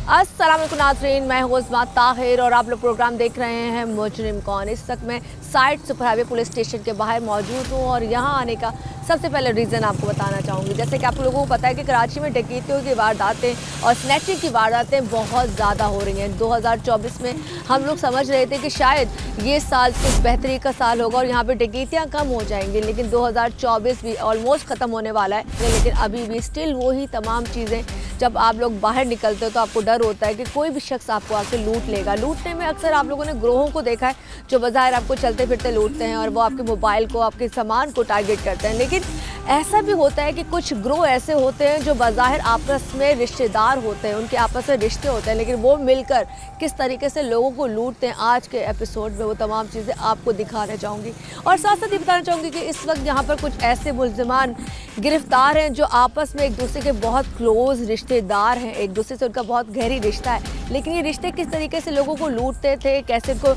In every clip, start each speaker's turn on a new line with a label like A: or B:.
A: अस्सलाम वालेकुम नाज़रीन, मैं हूँ उस्मा ताहिर और आप लोग प्रोग्राम देख रहे हैं मुजरिम कौन। इस वक्त मैं side super highway police station के बाहर मौजूद हूँ और यहाँ आने का सबसे पहले रीज़न आपको बताना चाहूँगी। जैसे कि आप लोगों को पता है कि कराची में डकैतियों की वारदातें और स्नैचिंग की वारदातें बहुत ज़्यादा हो रही हैं। 2024 में हम लोग समझ रहे थे कि शायद ये साल कुछ बेहतरी का साल होगा और यहाँ पे डकैतियाँ कम हो जाएंगी, लेकिन 2024 भी ऑलमोस्ट ख़त्म होने वाला है। लेकिन अभी भी स्टिल वही तमाम चीज़ें, जब आप लोग बाहर निकलते हो तो आपको डर होता है कि कोई भी शख्स आपको आके लूट लेगा। लूटने में अक्सर आप लोगों ने ग्रोहों को देखा है जो बाज़ाहिर आपको चलते फिरते लूटते हैं और वो आपके मोबाइल को, आपके सामान को टारगेट करते हैं। लेकिन ऐसा भी होता है कि कुछ ग्रोह ऐसे होते हैं जो बाज़ाहिर आपस में रिश्तेदार होते हैं, उनके आपस में रिश्ते होते हैं, लेकिन वो मिलकर किस तरीके से लोगों को लूटते हैं, आज के एपिसोड में वो तमाम चीज़ें आपको दिखाना चाहूँगी। और साथ साथ ये बताना चाहूँगी कि इस वक्त यहाँ पर कुछ ऐसे मुल्ज़िमान गिरफ्तार हैं जो आपस में एक दूसरे के बहुत क्लोज़ रिश्तेदार हैं, एक दूसरे से उनका बहुत गहरी रिश्ता है। लेकिन ये रिश्ते किस तरीके से लोगों को लूटते थे, कैसे इनको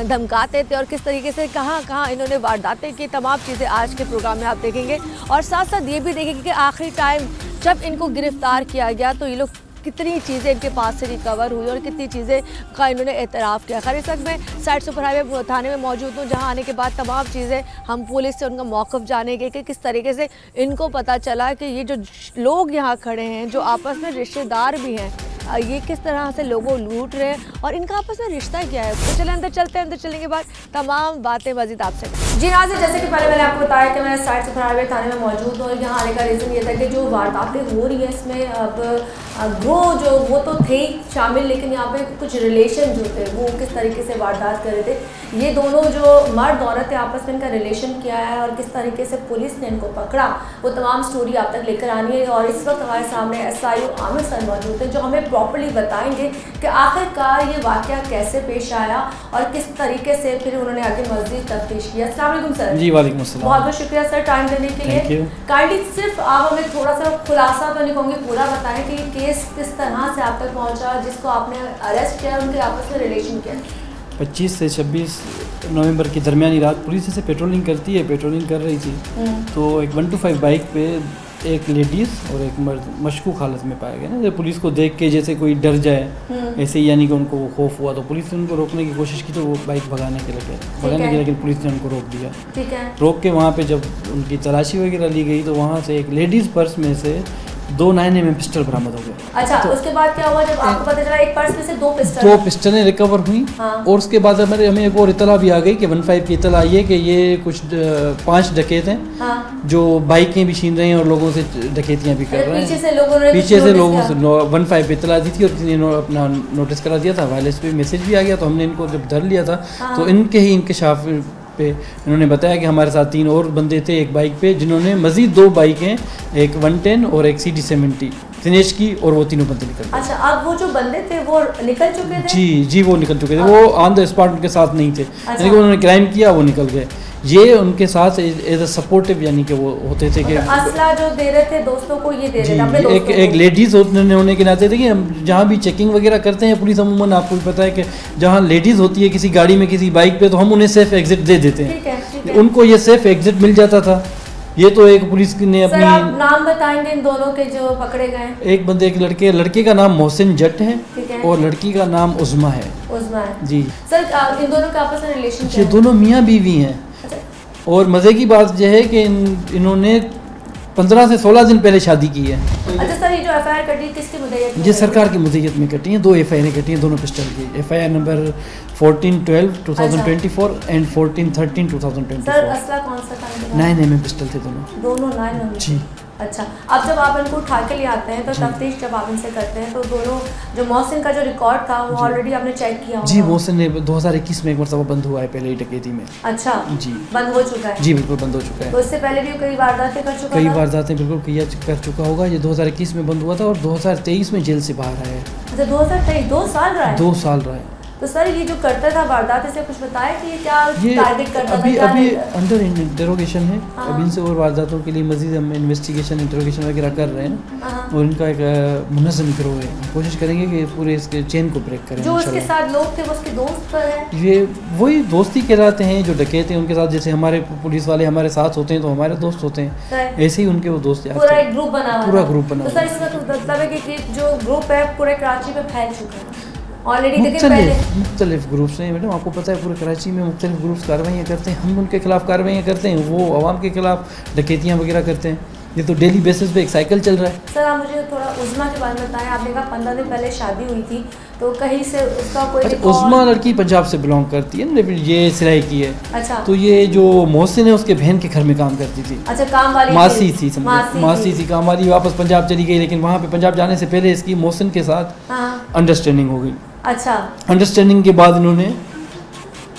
A: धमकाते थे और किस तरीके से कहाँ कहाँ इन्होंने वारदातें की, तमाम चीज़ें आज के प्रोग्राम में आप देखेंगे। और साथ साथ ये भी देखेंगे कि आखिरी टाइम जब इनको गिरफ्तार किया गया तो ये लोग कितनी चीज़ें इनके पास से रिकवर हुई और कितनी चीज़ें का इन्होंने एतराफ़ किया। खैर इस वक्त मैं साइड सुपर हाईवे थाने में मौजूद हूँ, जहाँ आने के बाद तमाम चीज़ें हम पुलिस से उनका मौक़िफ़ जानेंगे कि किस तरीके से इनको पता चला कि ये जो लोग यहाँ खड़े हैं जो आपस में रिश्तेदार भी हैं, ये किस तरह से लोगों लूट रहे हैं और इनका आपस में रिश्ता क्या है। तो चले अंदर चलते हैं, अंदर चलने के बाद तमाम बातें मज़ीद आपसे। जी नाज़रीन, जैसे कि पहले मैंने आपको बताया कि मैं साइड सुपर हाईवे थाने में मौजूद हूँ और यहाँ आने का रीज़न ये था कि जो वारदातें हो रही हैं इसमें अब वो तो थे शामिल, लेकिन यहाँ पे कुछ रिलेशन जो थे वो किस तरीके से वारदात कर रहे थे। ये दोनों जो मर्द औरत आपस में इनका रिलेशन क्या है और किस तरीके से पुलिस ने इनको पकड़ा, वो तमाम स्टोरी आप तक लेकर आनी है। और इस वक्त हमारे सामने SIO आमिर सर मौजूद हैं जो हमें प्रॉपर्ली बताएंगे कि आखिरकार ये वाक़या कैसे पेश आया और किस तरीके से फिर उन्होंने आगे मज़ीद तफ्तीश किया। अस्सलाम वालेकुम सर।
B: जी वालेकुम अस्सलाम।
A: बहुत बहुत शुक्रिया सर टाइम देने के लिए। काइंडली सिर्फ आप हमें थोड़ा सा खुलासा तो नहीं कहूँगी, पूरा बताएं कि केस किस तरह से आप तक पहुँचा, जिसको आपने अरेस्ट किया, उनके आपस में रिलेशन क्या है।
B: 25 से 26 नवंबर की दरमियानी रात पुलिस ऐसे पेट्रोलिंग करती है, पेट्रोलिंग कर रही थी तो एक 125 बाइक पे एक लेडीज़ और एक मर्द मशकूक हालत में पाया गया ना। जब पुलिस को देख के जैसे कोई डर जाए ऐसे ही, यानी कि उनको खौफ हुआ तो पुलिस ने उनको रोकने की कोशिश की तो वो बाइक भगाने के लगे, लेकिन पुलिस ने उनको रोक दिया।
A: ठीक है।
B: रोक के वहाँ पे जब उनकी तलाशी वगैरह ली गई तो वहाँ से एक लेडीज़ पर्स में से 2 9mm पिस्टल बरामद हो गए।
A: अच्छा, तो उसके बाद क्या हुआ जब आपको पता चला एक पर्स में से 2
B: पिस्टलें रिकवर हुई। हाँ। और उसके बाद हमें एक और इतला भी आ गई कि 15 की इतला आई है कि ये कुछ 5 डकैत हैं। हाँ। जो बाइकें भी छीन रहे हैं और लोगों से डकैतियां भी कर रहे हैं। पीछे से लोगों से 15 पे इतला दी थी और किसी ने अपना नोटिस करा दिया था, वायरलेस पे मैसेज भी आ गया। तो हमने इनको जब धर लिया था तो इनके ही इंकशाफ पे इन्होंने बताया कि हमारे साथ 3 और बंदे थे एक बाइक पे, जिन्होंने मजीद 2 बाइकें, एक 110 और एक CD70 दिनेश की, और वो तीनों बंदे निकल गए।
A: अच्छा, अब वो जो बंदे थे वो निकल चुके थे?
B: जी वो निकल चुके थे। वो ऑन द स्पॉट उनके साथ नहीं थे। यानी कि उन्होंने क्राइम किया, वो निकल गए। ये उनके साथ एज अ सपोर्टिव यानी कि वो होते थे कि
A: असला जो दे रहे थे दोस्तों को, ये दे रहे थे
B: एक लेडीज़ होने के नाते थे कि हम जहाँ भी चेकिंग वगैरह करते हैं पुलिस अमूमन, आपको भी पता है कि जहाँ लेडीज़ होती है किसी गाड़ी में किसी बाइक पे तो हम उन्हें सेफ एग्जिट दे देते हैं। उनको ये सेफ एग्जिट मिल जाता था। ये तो एक पुलिस ने अपनी।
A: आप नाम बताएंगे इन दोनों के जो पकड़े गए?
B: एक बंदे एक लड़के का नाम मोहसिन जट है और लड़की का नाम उज़मा है। जी
A: सर, इन दोनों का आपस में रिलेशन?
B: ये दोनों मियाँ बीवी हैं। और मज़े की बात यह है कि इन्होंने 15 से 16 दिन पहले शादी की है।
A: अच्छा सर, ये जो FIR कटी किसकी मुद्दत में?
B: ये सरकार की मुद्दत में कटी हैं। 2 FIR कटी हैं दोनों पिस्टल की। FIR number 1412/2024 and 1413/2024।
A: सर असला कौन सा था?
B: 9mm पिस्टल थे दोनों
A: 9mm।
B: जी।
A: अच्छा, अब जब आप इनको उठा के ले आते हैं तो तफ्तीश जब आप इनसे करते हैं तो दोनों जो मोहसिन का जो रिकॉर्ड था वो ऑलरेडी आपने चेक किया?
B: जी, मोहसिन ने 2021 में एक मरतबा बंद हुआ है पहले ही डकैती में।
A: अच्छा जी, बंद हो चुका है?
B: जी बिल्कुल बंद हो चुका है।
A: तो इससे पहले भी कई वारदातें कर चुका?
B: कई वारदातें बिल्कुल कर चुका होगा। ये 2021 में बंद हुआ था और 2023 में जेल से बाहर आया है।
A: अच्छा, 2023 2 साल रहा है?
B: 2 साल रहा है।
A: तो सर ये जो करता था वारदात, इसे कुछ बताया कि ये क्या टारगेट करता था?
B: अभी अंडर इंटरोगेशन है। अभी इनसे और वारदातों के लिए मजीद हम इन्वेस्टिगेशन इंटरोगेशन वगैरह कर रहे हैं और इनका एक मुनज़्ज़म गिरोह है। कोशिश करेंगे कि पूरे इसके चेन को ब्रेक करें।
A: जो उसके साथ लोग थे वो उसके दोस्त है?
B: ये वही दोस्ती कहलाते हैं जो डकैते हैं उनके साथ। जैसे हमारे पुलिस वाले हमारे साथ होते हैं तो हमारे दोस्त होते हैं, ऐसे ही उनके वो दोस्त हैं।
A: पूरा एक ग्रुप बना हुआ,
B: पूरा ग्रुप बना
A: हुआ। तो सर इसका तो मतलब है कि जो ग्रुप है पूरे कराची में फैल चुका है ऑलरेडी। देखिए पहले
B: मुख्तलिफ ग्रुप्स हैं मैडम, आपको पता है पूरे कराची में मुख्तलिफ ग्रुप्स कार्रवाइयाँ करते हैं। हम उनके खिलाफ कार्रवाइयाँ करते हैं, वो आवाम के खिलाफ डकैतियाँ वगैरह करते हैं। ये तो डेली बेसिस पे एक साइकिल चल रहा है।
A: सर आप मुझे थोड़ा उज़मा के बारे में बताएं। आपने कहा 15 दिन पहले शादी हुई थी, तो कहीं से उसका कोई
B: उज़मा लड़की पंजाब से बिलोंग करती है, ये सिलाई की है।
A: अच्छा।
B: तो ये जो मोहसिन है उसके बहन के घर में काम करती थी।
A: अच्छा, काम वाली
B: मासी थी, मासी थी काम वाली। वापस पंजाब चली गई, लेकिन वहाँ पे पंजाब जाने से पहले इसकी मोहसिन के साथ अंडरस्टैंडिंग हो गई।
A: अच्छा।
B: अंडरस्टैंडिंग के बाद इन्होंने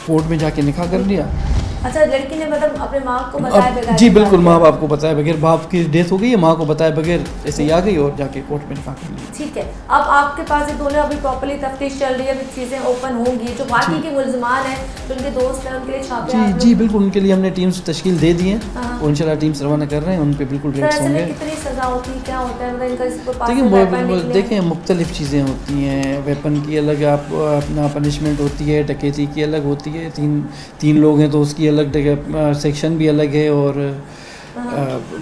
B: कोर्ट में जाके निकाह कर लिया।
A: अच्छा, लड़की ने मतलब अपने माँ को बताया बगैर?
B: जी बिल्कुल, माँ बाप को बताया बगैर। बाप की डेथ हो गई है, माँ को बताया बगैर ऐसे ही आ गई और जाके कोर्ट में निकाह कर लिया।
A: ठीक है, अब आपके पास ये दोनों अभी प्रॉपर्ली तफ्तीश चल रही है, अभी चीज़ें ओपन होंगी। जो बाकी के मुल्ज़िमान हैं, जो उनके दोस्त हैं, उनके लिए छापे?
B: जी बिल्कुल, उनके लिए हमने टीम्स तश्कील दे दी हैं और इंशाल्लाह टीम्स रवाना कर रहे हैं। उन पर बिल्कुल रेड्स होंगे।
A: कितनी सज़ा होती है, क्या होता है, मतलब
B: देखिए मुख्तलिफ चीज़ें होती हैं। वेपन की अलग आप अपना पनिशमेंट होती है, डकैती की अलग होती है। तीन लोग हैं तो उसकी अलग सेक्शन भी अलग है और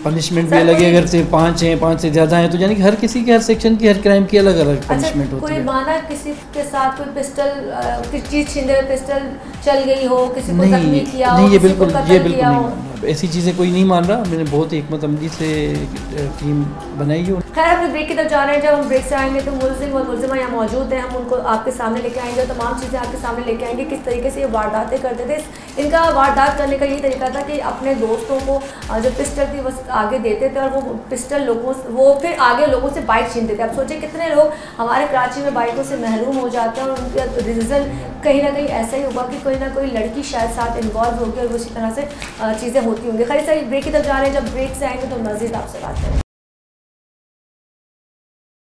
B: पनिशमेंट भी अलग है। अगर से 5 हैं, 5 से ज़्यादा हैं, तो यानी कि हर किसी के हर सेक्शन की हर क्राइम की अलग अलग पनिशमेंट होती है।
A: कोई माना किसी के साथ कोई पिस्टल किसी चीज़ छीनने में पिस्टल चल गई हो, किसी को जख्मी किया हो,
B: नहीं, ये बिल्कुल नहीं, ऐसी चीज़ें कोई नहीं मान रहा। मैंने बहुत हिकमत अमली से टीम बनाई है।
A: खैर, हम लोग ब्रेक की तरफ जा रहे हैं। जब हम ब्रेक से आएंगे तो मुल्ज़िम और मुल्ज़िमा यहाँ मौजूद हैं, हम उनको आपके सामने लेके आएंगे और तमाम चीज़ें आपके सामने लेके आएंगे किस तरीके से ये वारदातें करते थे। इनका वारदात करने का ये तरीका था कि अपने दोस्तों को जो पिस्टल थी वो आगे देते थे और वो पिस्टल वो फिर आगे लोगों से बाइक छीनते थे। अब सोचिए कितने लोग हमारे कराची में बाइकों से महरूम हो जाते हैं और उनका रीज़न कहीं ना कहीं ऐसा ही होगा कि कोई ना कोई लड़की शायद साथ इन्वॉल्व होगी और उसी तरह से चीज़ें होती होंगी। खैर सर, ब्रेक की तरफ जा रहे हैं। जब ब्रेक से आएंगे तो मज़ीद आपसे बात करेंगे।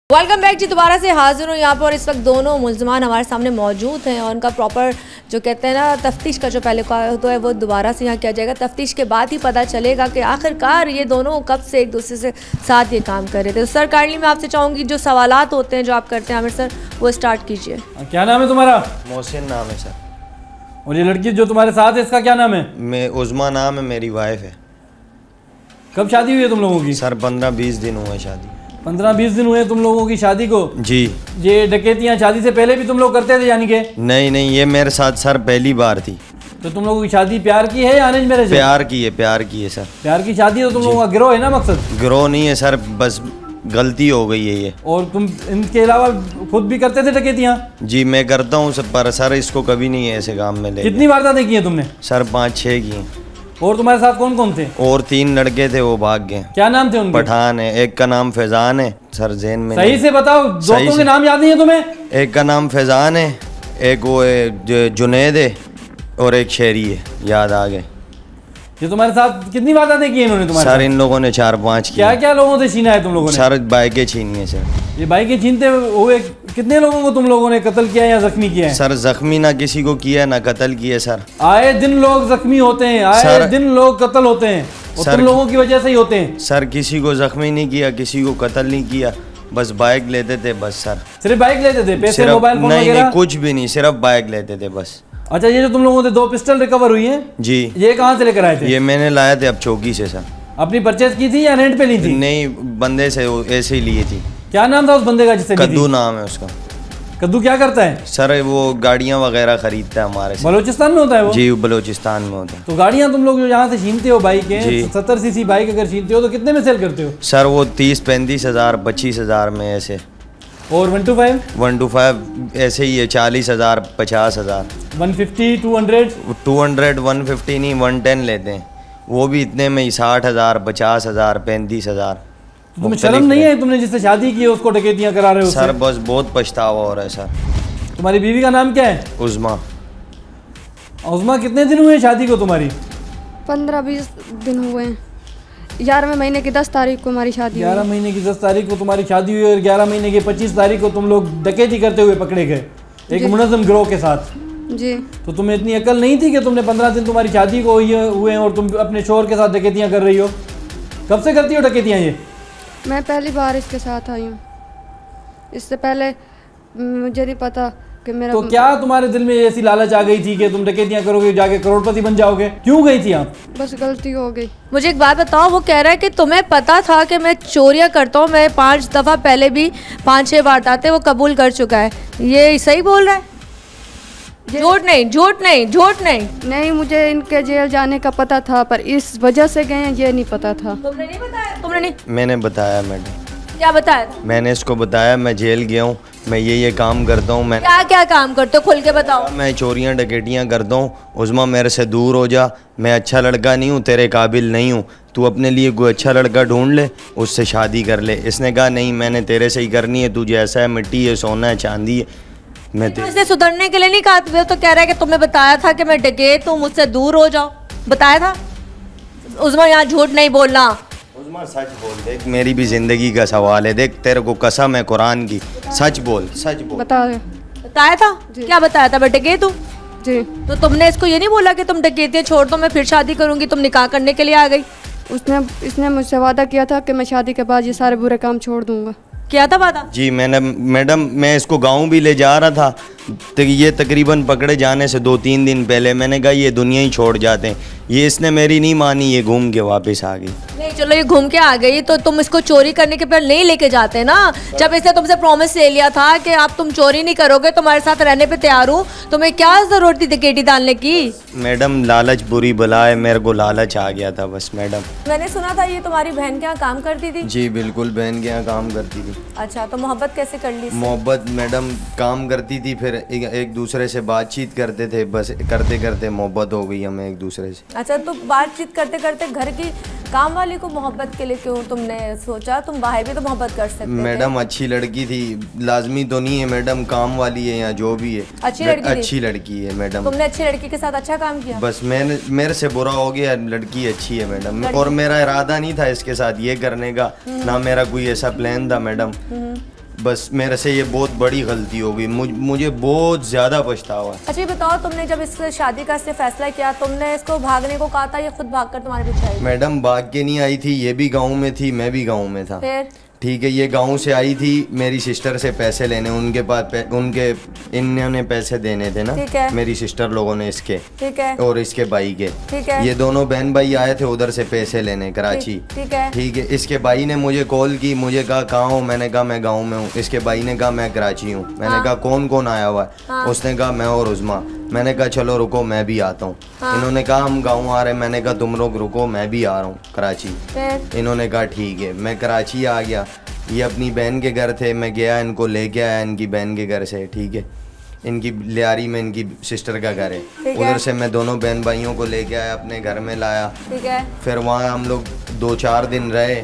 A: वेलकम बैक जी, दोबारा से हाजिर हूँ यहाँ पर और इस वक्त दोनों मुल्ज़िमान हमारे सामने मौजूद हैं और उनका प्रॉपर जो कहते हैं ना तफ्तीश का जो पहले का तो है वो दोबारा से यहाँ किया जाएगा। तफ्तीश के बाद ही पता चलेगा कि आखिरकार ये दोनों कब से एक दूसरे से साथ ये काम कर रहे थे। तो सर काइंडली मैं आपसे चाहूँगी जो सवालात होते हैं जो आप करते हैं आमिर सर, वो स्टार्ट कीजिए।
C: क्या नाम है तुम्हारा?
D: मोहसिन नाम है सर।
C: और ये लड़की जो तुम्हारे साथ है इसका क्या नाम है?
D: मैं उज़मा नाम है, मेरी वाइफ है।
C: कब शादी हुई है तुम लोगों की?
D: सर 15-20 दिन हुए शादी।
C: 15-20 दिन हुए तुम लोगों की शादी को?
D: जी।
C: ये डकैतियाँ शादी से पहले भी तुम लोग करते थे यानी कि?
D: नहीं, ये मेरे साथ सर पहली बार थी।
C: तो तुम लोगों की शादी प्यार की है या अरेंज मैरिज?
D: प्यार की है सर।
C: प्यार की शादी है तो तुम लोगों का गिरोह है ना? मकसद
D: गिरोह नहीं है सर, बस गलती हो गई है ये।
C: और तुम इनके अलावा खुद भी करते थे डकैतियाँ?
D: जी मैं करता हूँ सब, पर सर इसको कभी नहीं है ऐसे काम में ले।
C: कितनी वारदातें की हैं तुमने?
D: सर 5-6 की हैं।
C: और तुम्हारे साथ कौन कौन थे?
D: और 3 लड़के थे, वो भाग गए।
C: क्या नाम थे उनके?
D: पठान है, एक का नाम फैजान है सर, ज़हन में
C: सही से बताओ, दोस्तों के नाम याद नहीं है तुम्हें?
D: एक का नाम फैजान है, एक वो जुनैद है और एक शेरी है, याद आ गए।
C: ये तुम्हारे साथ कितनी वारदातें की इन्होंने तुम्हारे?
D: सर इन लोगों ने 4-5 की।
C: क्या क्या लोगों से छीना है तुम लोगों ने?
D: सर बाइकें छीनी है सर।
C: ये बाइकें छीनते हुए कितने लोगों को तुम लोगों ने कत्ल किया या जख्मी किया है?
D: सर जख्मी ना किसी को किया ना कत्ल किया सर।
C: आए दिन लोग जख्मी होते हैं, आए दिन लोग कत्ल होते हैं और तुम लोगों की वजह से ही होते हैं।
D: सर किसी को जख्मी नहीं किया, किसी को कत्ल नहीं किया, बस बाइक लेते थे बस सर।
C: सिर्फ बाइक लेते थे, पैसे मोबाइल फोन वगैरह?
D: नहीं, कुछ भी नहीं, सिर्फ बाइक लेते थे बस।
C: अच्छा, ये जो तुम लोगों से 2 पिस्टल रिकवर हुई हैं,
D: जी,
C: ये कहाँ से लेकर आए थे?
D: ये मैंने लाया थे अब चौकी से सर।
C: अपनी परचेज की थी या रेंट पे ली थी?
D: नहीं, बंदे से ऐसे ही लिए थी।
C: क्या नाम था उस बंदे का जिससे?
D: कद्दू नाम है उसका।
C: कद्दू क्या करता है?
D: सर वो गाड़ियाँ वगैरह खरीदता है हमारे से।
C: बलूचिस्तान में होता है वो?
D: जी बलूचिस्तान में होता है।
C: तो गाड़ियाँ तुम लोग जो यहाँ से छीनते हो बाइकें, 70 सीसी बाइक अगर छीनते हो तो कितने में सेल करते हो?
D: सर वो 30-35 हज़ार 25 हज़ार में ऐसे।
C: और 1 to 5?
D: 1 to 5 ऐसे ही है, 40 हज़ार 50 हज़ार
C: 150 200
D: 150 नहीं 110 लेते हैं, वो भी इतने में ही 60 हज़ार 50 हज़ार 35 हज़ार।
C: तुम्हें शर्म नहीं है? तुमने जिससे शादी की है उसको डकैतियाँ करा रहे हो?
D: सर बस बहुत पछतावा हो रहा है सर।
C: तुम्हारी बीवी का नाम क्या है?
D: उज़मा।
C: उज़मा कितने दिन हुए शादी को तुम्हारी?
E: 15-20 दिन हुए हैं। 11वें महीने की 10 तारीख को हमारी शादी हुई।
C: 11 महीने की 10 तारीख को तुम्हारी शादी हुई और 11 महीने की 25 तारीख को तुम लोग डकैती करते हुए पकड़े गए। एक मुनज़्ज़म गिरोह के साथ।
E: जी।
C: तो तुम्हें इतनी अकल नहीं थी कि तुमने 15 दिन तुम्हारी शादी को हुए हैं और तुम अपने शोहर के साथ डकैतियाँ कर रही हो? कब से करती हो डकैतियाँ ये?
E: मैं पहली बार इसके साथ आई हूँ, इससे पहले मुझे नहीं पता कि मेरा।
C: तो क्या तुम्हारे दिल में ऐसी लालच आ गई थी कि तुम डकैतियाँ करोगे, जाके करोड़पति बन जाओगे? क्यों गई थी आप?
E: बस गलती हो गई।
A: मुझे एक बात बताओ, वो कह रहा है कि तुम्हें पता था कि मैं चोरियां करता हूँ, मैं 5 दफ़ा पहले भी 5-6 वारदातें वो कबूल कर चुका है, ये सही बोल रहा है? झूठ नहीं, झूठ नहीं, झूठ नहीं।
E: नहीं, मुझे इनके जेल जाने का पता था, पर इस वजह से गए हैं ये नहीं पता था।
A: तुमने नहीं बताया? तुमने नहीं?
D: मैंने बताया मैडम।
A: क्या बताया?
D: मैंने इसको बताया मैं जेल गया हूँ, मैं ये काम करता हूँ। मैं
A: क्या क्या काम करते हो, खुल के बताओ।
D: मैं चोरियाँ डकैतियाँ करता हूँ। उस्मा मेरे से दूर हो जा, मैं अच्छा लड़का नहीं हूँ, तेरे काबिल नहीं हूँ, तू अपने लिए कोई अच्छा लड़का ढूंढ ले, उससे शादी कर ले। इसने कहा नहीं, मैंने तेरे से ही करनी है, तू जैसा है, मिट्टी है, सोना है, चांदी है। मैं
A: तो इसे सुधरने के लिए नहीं कहा? वो तो कह रहा है कि तुम्हें बताया था कि मैं डकैत हूँ, मुझसे दूर हो जाओ, बताया था? उस्मा यहाँ झूठ नहीं बोलना।
D: उस्मा सच बोल, देख मेरी भी जिंदगी का सवाल है, देख तेरे को कसम है कुरान की, सच बोल, सच बोल।
A: बताया था? क्या बताया था? मैं डकैत हूँ
E: जी।
A: तो तुमने इसको ये नहीं बोला कि तुम डकैतियाँ छोड़ दो, मैं फिर शादी करूंगी, तुम निकाह करने के लिए आ गई?
E: इसने मुझसे वादा किया था कि मैं शादी के बाद ये सारे बुरे काम छोड़ दूंगा।
A: किया था वादा?
D: जी मैंने मैडम, मैं इसको गांव भी ले जा रहा था, तो ये तकरीबन पकड़े जाने से 2-3 दिन पहले मैंने कहा ये दुनिया ही छोड़ जाते हैं, ये इसने मेरी नहीं मानी, ये घूम के वापस आ गई।
A: नहीं चलो, ये घूम के आ गई तो तुम इसको चोरी करने के पहले नहीं लेके जाते ना? जब इसने तुमसे प्रॉमिस ले लिया था कि आप तुम चोरी नहीं करोगे, तुम्हारे साथ रहने पे तैयार हूँ, तुम्हें क्या जरूरत थी डकैती डालने की?
D: मैडम लालच बुरी बला है, मेरे को लालच आ गया था बस मैडम।
A: मैंने सुना था ये तुम्हारी बहन के यहाँ काम करती थी?
D: जी बिल्कुल, बहन के यहाँ काम करती थी।
A: अच्छा, तो मोहब्बत कैसे कर ली?
D: मोहब्बत मैडम, काम करती थी, फिर एक दूसरे से बातचीत करते थे, बस करते करते मोहब्बत हो गई हमें एक दूसरे से।
A: अच्छा, तो बातचीत करते करते घर की काम वाली को मोहब्बत के लिए क्यों तुमने सोचा? तुम बाहर भी तो मोहब्बत कर सकते थे।
D: मैडम अच्छी लड़की थी, लाजमी तो नहीं है मैडम, काम वाली है या जो भी है, अच्छी लड़की है मैडम।
A: तुमने अच्छी लड़की के साथ अच्छा काम किया?
D: बस मेरे से बुरा हो गया, लड़की अच्छी है मैडम, और मेरा इरादा नहीं था इसके साथ ये करने का, ना मेरा कोई ऐसा प्लान था मैडम, बस मेरे से ये बहुत बड़ी गलती हो गई, मुझे बहुत ज़्यादा पछतावा है।
A: अच्छा ये बताओ, तुमने जब इससे शादी का इससे फैसला किया, तुमने इसको भागने को कहा था या खुद भागकर तुम्हारे पीछे आई?
D: मैडम भाग के नहीं आई थी, ये भी गांव में थी, मैं भी गांव में था।
A: फिर?
D: ठीक है, ये गांव से आई थी मेरी सिस्टर से पैसे लेने, उनके पास उनके इन्होंने पैसे देने थे ना,
A: ठीक है।
D: मेरी सिस्टर लोगों ने इसके,
A: ठीक है,
D: और इसके भाई के,
A: ठीक है।
D: ये दोनों बहन भाई आए थे उधर से पैसे लेने कराची,
A: ठीक है।
D: ठीक है। इसके भाई ने मुझे कॉल की, मुझे कहा कहाँ हो, मैंने कहा मैं गाँव में हूँ। इसके भाई ने कहा मैं कराची हूँ। मैंने कहा कौन कौन आया हुआ है? उसने कहा मैं और उस्मा। मैंने कहा चलो रुको मैं भी आता हूँ। इन्होंने कहा हम गाँव आ रहे हैं। मैंने कहा तुम लोग रुको मैं भी आ रहा हूँ कराची। इन्होंने कहा ठीक है। मैं कराची आ गया, ये अपनी बहन के घर थे, मैं गया इनको लेके आया इनकी बहन के घर से, ठीक है। इनकी लियारी में इनकी सिस्टर का घर है, उधर से मैं दोनों बहन भाइयों को लेके आया, अपने घर में लाया, ठीक है। फिर वहाँ हम लोग 2-4 दिन रहे,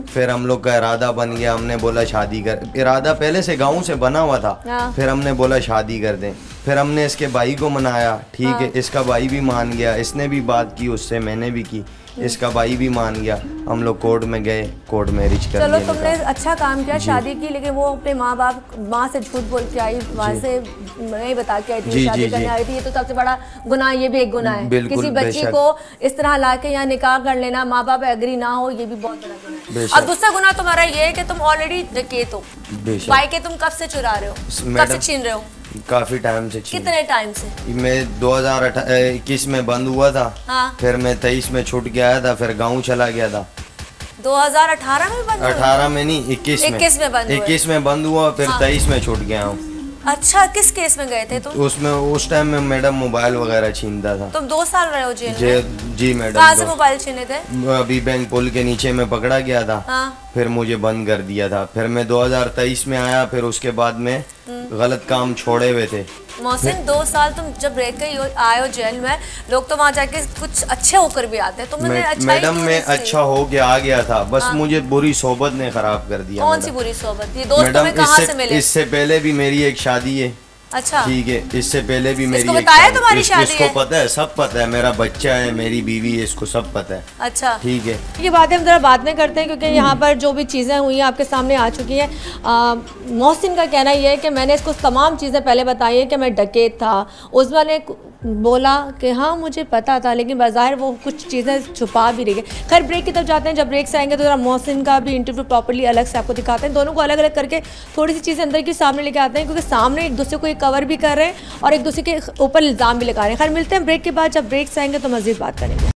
D: फिर हम लोग का इरादा बन गया, हमने बोला शादी कर, इरादा पहले से गाँव से बना हुआ था, फिर हमने बोला शादी कर दें। फिर हमने इसके भाई को मनाया, ठीक है, इसका भाई भी मान गया, इसने भी बात की उससे, मैंने भी की, इसका भाई भी मान गया। हम लोग कोर्ट में गए, कोर्ट मैरिज कर
A: चलो तुमने अच्छा काम किया, शादी की, लेकिन वो अपने माँ से झूठ बोल के आई, वहाँ से नहीं बता के आई थी, शादी करने आई थी। ये तो सबसे बड़ा गुनाह, ये भी एक गुनाह है। किसी बच्ची को इस तरह ला के यहाँ निकाह कर लेना, माँ बाप एग्री ना हो, ये भी बहुत बड़ा गुनाह है। और दूसरा गुनाह तुम्हारा ये है कि तुम ऑलरेडी डकैत हो। बाइक तुम कब से चुरा रहे हो, कब से छीन रहे हो?
D: काफी टाइम से।
A: कितने टाइम से?
D: मैं 2021 में बंद हुआ था, हाँ। फिर मैं 23 में छूट के आया था, फिर गाँव चला गया था।
A: 2018 में बंद हुआ?
D: 18 में नहीं, 21 में 21 में बंद हुआ, फिर 23 में छूट गया हूँ।
A: अच्छा, किस केस में गए थे तुम?
D: उसमें उस टाइम में मैडम मोबाइल वगैरह छीनता था।
A: तुम 2 साल रहे हो जेल में? जी मैडम। कहाँ से मोबाइल छीने थे?
D: अभी बैंक पुल के नीचे में पकड़ा गया था, हाँ। फिर मुझे बंद कर दिया था। फिर मैं 2023 में आया, फिर उसके बाद में गलत काम छोड़े हुए थे।
A: मोहसिन 2 साल तुम जब रह के आए हो जेल में, लोग तो वहाँ जाके कुछ अच्छे होकर भी आते हैं, तुमने
D: मैडम मैं अच्छा हो के आ गया था, बस हाँ। मुझे बुरी सोबत ने खराब कर दिया।
A: कौन सी बुरी सोबत? ये दोस्त तुम्हें कहाँ से मिले?
D: इससे पहले भी मेरी एक शादी है,
A: अच्छा
D: ठीक है, इससे पहले भी मेरी
A: इसको बताया तुम्हारी शादी
D: इसको
A: है?
D: पता है, सब पता है, मेरा बच्चा है, मेरी बीवी है, इसको सब पता है।
A: अच्छा
D: ठीक है,
A: ये बातें हम जरा बाद में करते हैं क्योंकि यहाँ पर जो भी चीज़ें हुई हैं आपके सामने आ चुकी हैं। मोहसिन का कहना ये है कि मैंने इसको तमाम चीज़ें पहले बताई है कि मैं डकैत था। उज़मा ने बोला कि हाँ मुझे पता था, लेकिन बाज़ाहिर वो कुछ चीज़ें छुपा भी रही है। खैर ब्रेक की तरफ जाते हैं, जब ब्रेक से आएंगे तो ज़रा मोहसिन का भी इंटरव्यू प्रॉपर्ली अलग से आपको दिखाते हैं। दोनों को अलग अलग करके थोड़ी सी चीज़ें अंदर की सामने लेके आते हैं क्योंकि सामने एक दूसरे को ये कवर भी कर रहे हैं और एक दूसरे के ऊपर इल्ज़ाम भी लगा रहे हैं। खैर मिलते हैं ब्रेक के बाद, जब ब्रेक से आएंगे तो मज़ीद बात करेंगे।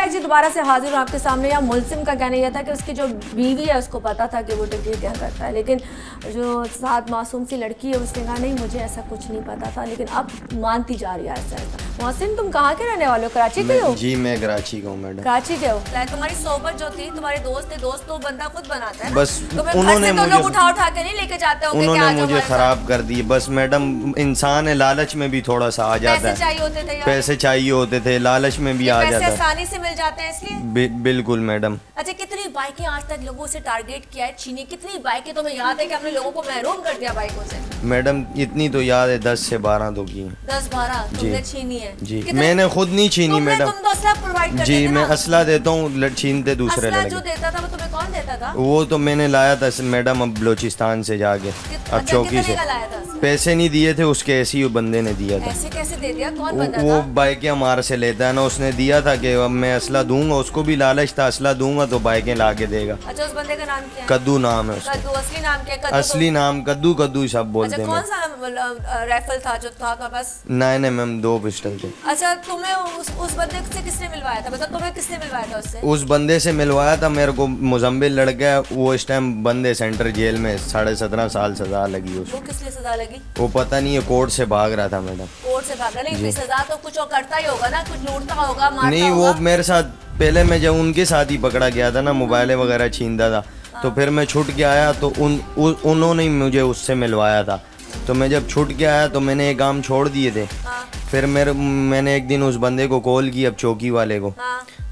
A: जी दोबारा से हाजिर हूँ आपके सामने। या मुलजिम का कहना यह था कि उसकी जो बीवी है उसको पता था कि वो डकैतियाँ करता है, लेकिन जो साथ मासूम सी लड़की है उसने कहा नहीं मुझे ऐसा कुछ नहीं पता था, लेकिन अब मानती जा रही है ऐसा ऐसा। मोहसिन तुम कहाँ के रहने वाले हो? कराची के हो?
D: जी मैं कराची का हूँ मैडम।
A: कराची के हो? तुम्हारी सोबत जो थी, तुम्हारे दोस्त थे, दोस्त तो बंदा खुद बनाता है ना?
D: बस
A: उन्होंने लोग उठा उठा के नहीं लेके जाते होंगे,
D: उन्होंने मुझे खराब कर दी। बस मैडम इंसान है, लालच में भी थोड़ा सा आ जाता है।
A: पैसे चाहिए होते थे,
D: पैसे चाहिए होते थे, लालच में भी आ जाता है।
A: आसानी से मिल जाते हैं इसलिए।
D: बिल्कुल मैडम।
A: अच्छा कितनी बाइकें आज तक लोगों से टारगेट किया है, छीनी? कितनी बाइकें तुम्हें याद है कि हमने लोगों को महरूम कर दिया बाइकों से?
D: मैडम इतनी तो याद है, 10 से 12 तो की।
A: 10-12 तुमने छीनी है?
D: जी मैंने खुद नहीं छीनी मैडम।
A: तुम तो असला प्रोवाइड करते
D: जी
A: थे
D: मैं
A: ना?
D: असला देता हूँ, छीनते दूसरे लड़के।
A: जो देता था वो तुम्हें कौन देता था?
D: वो तो मैंने लाया था मैडम, अब बलोचिस्तान से जाके, अब चौकी से। पैसे नहीं दिए थे उसके, ऐसे ही बंदे ने दिया था।
A: ऐसे कैसे दे दिया? कौन बंदा था?
D: वो बाइकें हमारे से लेता है ना, उसने दिया था कि अब मैं असला दूंगा, उसको भी लालच था असला दूंगा तो बाइकें ला के देगा।
A: अच्छा उस बंदे का नाम क्या है?
D: कद्दू नाम है उसका।
A: कद्दू असली नाम क्या है?
D: असली नाम कद्दू, कद्दू सब बोलते हैं।
A: कौन सा राइफल था जो था तो बस?
D: 9mm 2 पिस्टल थे।
A: अच्छा तुम्हें उस बंदे से किसने मिलवाया था? मतलब तुम्हें किसने मिलवाया था उससे?
D: उस बंदे से मिलवाया था मेरे को, मुजम्मिल लड़का है वो, इस टाइम बंदे सेंटर जेल में, 17.5 साल सजा लगी उसको।
A: वो किस लिए सजा लगी?
D: वो पता नहीं है, कोर्ट से भाग रहा था मैडम।
A: कोर्ट से भाग रहा? नहीं सजा तो कुछ और करता ही होगा ना, कुछ लूटता होगा, मारता
D: नहीं
A: होगा।
D: वो मेरे साथ पहले, मैं जब उनके साथ ही पकड़ा गया था ना, मोबाइल वगैरह छीनता था, तो फिर मैं छूट के आया तो उन्होंने ही मुझे उससे मिलवाया था। तो मैं जब छूट के आया तो मैंने ये काम छोड़ दिए थे। फिर मैंने एक दिन उस बंदे को कॉल की, अब चौकी वाले को,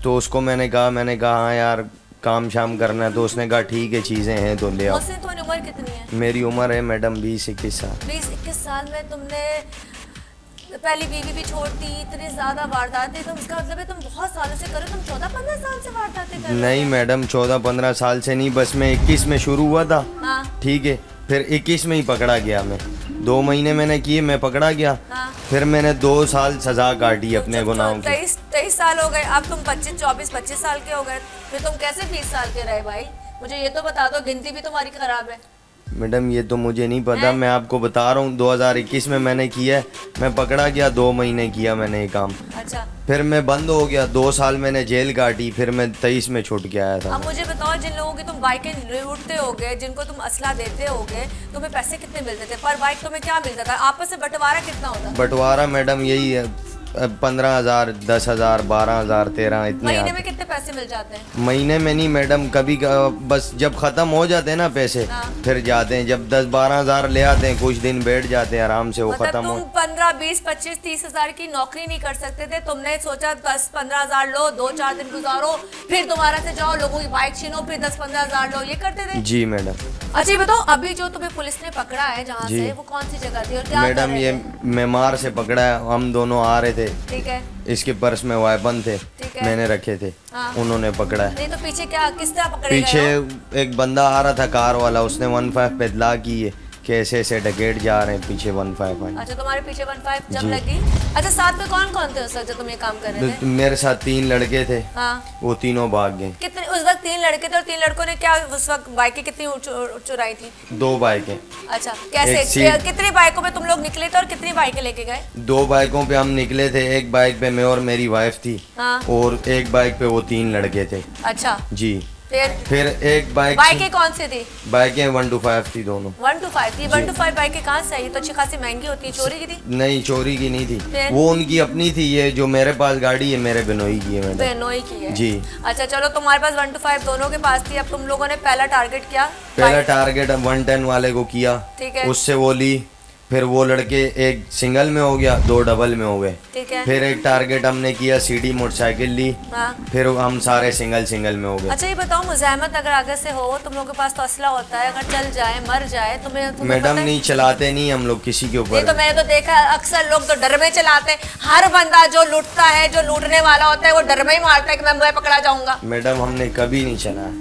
D: तो उसको मैंने कहा हाँ यार काम शाम करना है, तो उसने कहा ठीक है चीज़ें हैं तो ले आओ।
A: तुम्हारी उम्र कितनी है?
D: मेरी उम्र है मैडम 20-21 साल।
A: 20-21 साल में तुमने पहली बीवी भी छोड़ती, इतनी ज्यादा वारदातें, तो इसका मतलब है तुम बहुत सालों से करो। तुम 14-15 साल से वारदातें कर रहे हो?
D: नहीं मैडम 14-15 साल से नहीं, बस मैं 21 में शुरू हुआ था। ठीक है, फिर 21 में ही पकड़ा गया मैं। 2 महीने मैंने किए, मैं पकड़ा गया। फिर मैंने 2 साल सजा काटी अपने गुनाहों की।
A: 23 साल हो गए, अब तुम 24-25 साल के हो गए, फिर तुम कैसे 20 साल के रहे भाई? मुझे ये तो बता दो, गिनती भी तुम्हारी खराब है।
D: मैडम ये तो मुझे नहीं पता, मैं आपको बता रहा हूँ 2021 में मैंने किया है, मैं पकड़ा गया, 2 महीने किया मैंने ये काम।
A: अच्छा
D: फिर मैं बंद हो गया, 2 साल मैंने जेल काटी, फिर मैं 23 में छूट के आया था।
A: अब मुझे बताओ, जिन लोगों की तुम बाइकें लूटते होगे, जिनको तुम असला देते होगे, तुम्हें पैसे कितने मिलते थे पर बाइक? तुम्हें क्या मिलता था? आपस में बंटवारा कितना होता?
D: बंटवारा मैडम यही है, 15,000, 10,000, 12,000, 13 इतने।
A: महीने में कितने पैसे मिल जाते हैं?
D: महीने में नहीं मैडम, कभी बस जब खत्म हो जाते हैं ना पैसे, फिर जाते हैं, जब 10-12 हज़ार ले आते हैं, कुछ दिन बैठ जाते हैं आराम से, वो
A: मतलब
D: खत्म हो।
A: तुम 15, 20, 25, 30 हज़ार की नौकरी नहीं कर सकते थे? तुमने सोचा 10-15 हज़ार लो, 2-4 दिन गुजारो, फिर दोबारा से जाओ, लोगों की बाइक छीनो, फिर 10-15 हज़ार लो, ये करते थे?
D: जी मैडम।
A: अच्छा ये बताओ, अभी जो तुम्हें पुलिस ने पकड़ा है जहाँ से, वो कौन सी जगह थी और क्या
D: मैडम ये मेमार से पकड़ा है, हम दोनों आ रहे थे।
A: ठीक है।
D: इसके पर्स में वेपन थे, मैंने रखे थे। उन्होंने पकड़ा है।
A: नहीं तो पीछे क्या, किस तरह पकड़े?
D: पीछे एक बंदा आ रहा था कार वाला, उसने 15 पे इतला की है कि ऐसे डकैत जा रहे हैं पीछे 15।
A: अच्छा तुम्हारे पीछे 15 जब लगी? अच्छा साथ में कौन कौन थे उस वक्त जब तुम ये काम कर रहे थे?
D: मेरे साथ 3 लड़के थे। वो तीनों भाग गए।
A: कितने उस वक्त 3 लड़के थे और 3 लड़कों ने क्या उस वक्त बाइकें कितनी चुराई थी?
D: 2 बाइकें।
A: अच्छा कैसे, कितनी बाइकों पे तुम लोग निकले थे और कितनी बाइकें लेके गए?
D: 2 बाइकों पे हम निकले थे, एक बाइक पे मैं और मेरी वाइफ थी, और एक बाइक पे वो 3 लड़के थे।
A: अच्छा
D: जी। फिर एक
A: बाइकें कौन सी थी?
D: बाइकें 1 to 5 थी दोनों।
A: 1 to 5 थी? 1 to 5 बाइकें कहाँ से आई? तो अच्छी खासी महंगी होती है। चोरी की थी?
D: नहीं चोरी की नहीं थी, वो उनकी अपनी थी। ये जो मेरे पास गाड़ी है मेरे बिनोई की है मैडम।
A: बिनोई की है?
D: जी।
A: अच्छा चलो तुम्हारे पास 1 to 5 दोनों के पास थी। अब तुम लोगों ने पहला टारगेट किया?
D: पहला टारगेट 110 वाले को किया।
A: ठीक है।
D: उससे वो ली, फिर वो लड़के एक सिंगल में हो गया, 2 डबल में हो गए।
A: ठीक है।
D: फिर एक टारगेट हमने किया, सीडी मोटरसाइकिल ली।
A: हाँ।
D: फिर हम सारे सिंगल में हो गए।
A: अच्छा ये बताओ, मुज़ाहमत अगर आगे से हो, तुम लोगों के पास तो असला होता है, अगर चल जाए मर जाए तुम्हें
D: मैडम नहीं चलाते नहीं हम लोग किसी के ऊपर।
A: तो मैंने तो देखा अक्सर लोग तो डर में चलाते हैं। हर बंदा जो लूटता है, जो लूटने वाला होता है, वो डर में ही मारता है कि मैं पकड़ा जाऊंगा।
D: मैडम हमने कभी नहीं चला।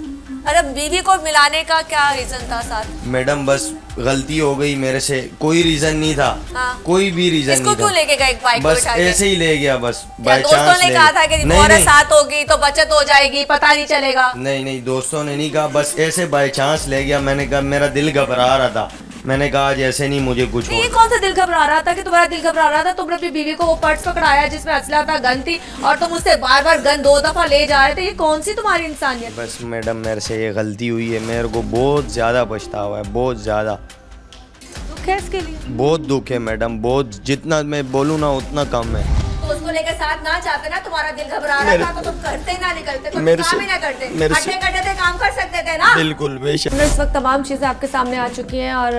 A: अरे बीवी को मिलाने का क्या रीजन था साथ?
D: मैडम बस गलती हो गई मेरे से, कोई रीजन नहीं था।
A: हाँ।
D: कोई भी रीजन नहीं था।
A: क्यों लेके गए बाइक
D: बस ऐसे ही ले गया, बस बाय चांस।
A: दोस्तों ने कहा था कि तुम्हारे साथ होगी तो बचत हो जाएगी, पता नहीं चलेगा।
D: नहीं दोस्तों ने नहीं कहा, बस ऐसे बाय चांस ले गया। मैंने कहा मेरा दिल घबरा रहा था, मैंने कहा आज ऐसे नहीं मुझे कुछ हो।
A: ये कौन सा दिल घबरा रहा था कि तुम्हारा दिल घबरा रहा था? तुमने अपनी बीवी को वो पर्स पकड़ाया जिसमें असला था, गन थी, और तुम उससे बार बार गन 2 दफा ले जा रहे थे। ये कौन सी तुम्हारी इंसानियत?
D: बस मैडम मेरे से ये गलती हुई है, मेरे को बहुत ज्यादा पछतावा है, बहुत ज्यादा
A: दुख है इसके लिए।
D: बहुत दुख है मैडम, बहुत। जितना मैं बोलूँ ना उतना कम है।
A: तो उसको लेकर साथ ना जाते ना, तुम्हारा दिल घबरा रहा था तो तुम करते ना निकलते, तुम
D: मेरे
A: काम
D: से-
A: ही ना करते,
D: मेरे से-
A: करते थे, काम कर सकते थे ना।
D: बिल्कुल बेशक।
A: इस वक्त तमाम चीज़ें आपके सामने आ चुकी हैं और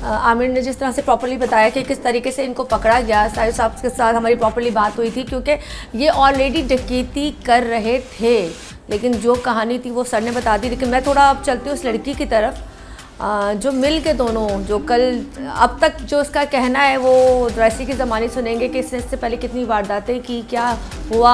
A: आमिर ने जिस तरह से प्रॉपर्ली बताया कि किस तरीके से इनको पकड़ा गया। साहिब साहब के साथ हमारी प्रॉपर्ली बात हुई थी क्योंकि ये ऑलरेडी डकैती कर रहे थे, लेकिन जो कहानी थी वो सर ने बता दी। लेकिन मैं थोड़ा अब चलती हूँ उस लड़की की तरफ जो मिल के दोनों, जो कल अब तक जो उसका कहना है वो रैसी की ज़मानी सुनेंगे कि इससे पहले कितनी वारदातें की, क्या हुआ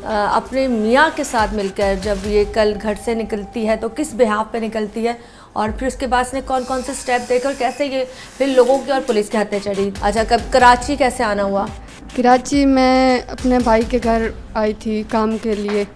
A: अपने मियाँ के साथ मिलकर जब ये कल घर से निकलती है तो किस बिहाफ पे निकलती है, और फिर उसके बाद ने कौन कौन से स्टेप देकर कैसे ये फिर लोगों की और पुलिस के हाथे चढ़ी। अच्छा, कब कराची कैसे आना हुआ?
E: कराची मैं अपने भाई के घर आई थी काम के लिए।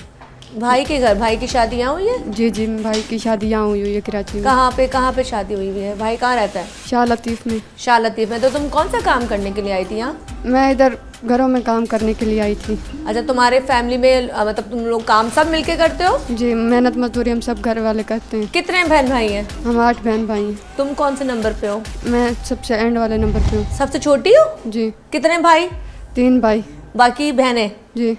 A: भाई के घर? भाई की शादी यहाँ हुई है?
E: जी भाई की शादी यहाँ हुई है कराची में।
A: कहाँ पे शादी हुई हुई है? भाई कहाँ रहता है?
E: शाह लतीफ़ में।
A: शाह लतीफ़ में। तो तुम कौन सा काम करने के लिए आई थी यहाँ?
E: मैं इधर घरों में काम करने के लिए आई थी।
A: अच्छा, तुम्हारे फैमिली में मतलब तुम लोग काम सब मिलके करते हो?
E: जी, मेहनत मजदूरी हम सब घर वाले करते हैं।
A: कितने बहन भाई हैं?
E: हम 8 बहन भाई हैं।
A: तुम कौन से नंबर पे हो?
E: मैं सबसे एंड वाले नंबर पे हूँ।
A: सबसे छोटी हो?
E: जी।
A: कितने भाई?
E: 3 भाई।
A: बाकी बहनें?
E: जी।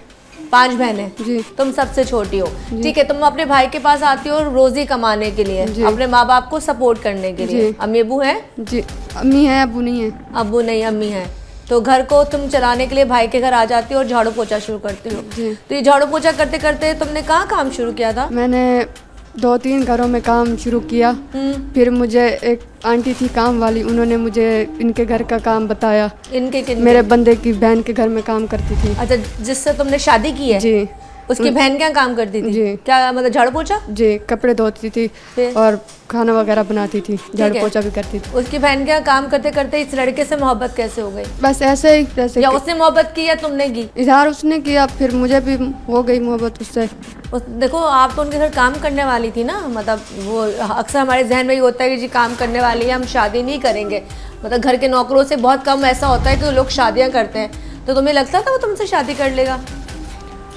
A: 5 बहनें?
E: जी।
A: तुम सबसे छोटी हो, ठीक है। तुम अपने भाई के पास आती हो रोजी कमाने के लिए, अपने माँ बाप को सपोर्ट करने के लिए। अम्मी अबू हैं?
E: जी, अम्मी है, अबू नहीं है।
A: अबू नहीं, अम्मी है। तो घर को तुम चलाने के लिए भाई के घर आ जाती हो और झाड़ू पोछा शुरू करती हो। तो ये झाड़ू पोछा करते करते तुमने कहाँ काम शुरू किया था?
E: मैंने 2-3 घरों में काम शुरू किया। फिर मुझे एक आंटी थी काम वाली, उन्होंने मुझे इनके घर का काम बताया।
A: इनके
E: मेरे बंदे की बहन के घर में काम करती थी।
A: अच्छा, जिससे तुमने शादी की है?
E: जी।
A: उसकी बहन क्या काम करती थी?
E: जी।
A: क्या मतलब झाड़ू पोछा?
E: जी, कपड़े धोती थी और खाना वगैरह बनाती थी, झाड़ू पोछा भी करती थी।
A: उसकी बहन क्या काम करते करते इस लड़के से मोहब्बत कैसे हो गई?
E: बस ऐसे ही, जैसे
A: या उसने मोहब्बत की या तुमने की?
E: इजहार उसने किया, फिर मुझे भी हो गई मोहब्बत उससे।
A: देखो, आप तो उनके घर काम करने वाली थी ना, मतलब वो अक्सर हमारे जहन में ये होता है कि जी काम करने वाली है, हम शादी नहीं करेंगे। मतलब घर के नौकरों से बहुत कम ऐसा होता है कि लोग शादियां करते हैं। तो तुम्हें लगता था वो तुमसे शादी कर लेगा?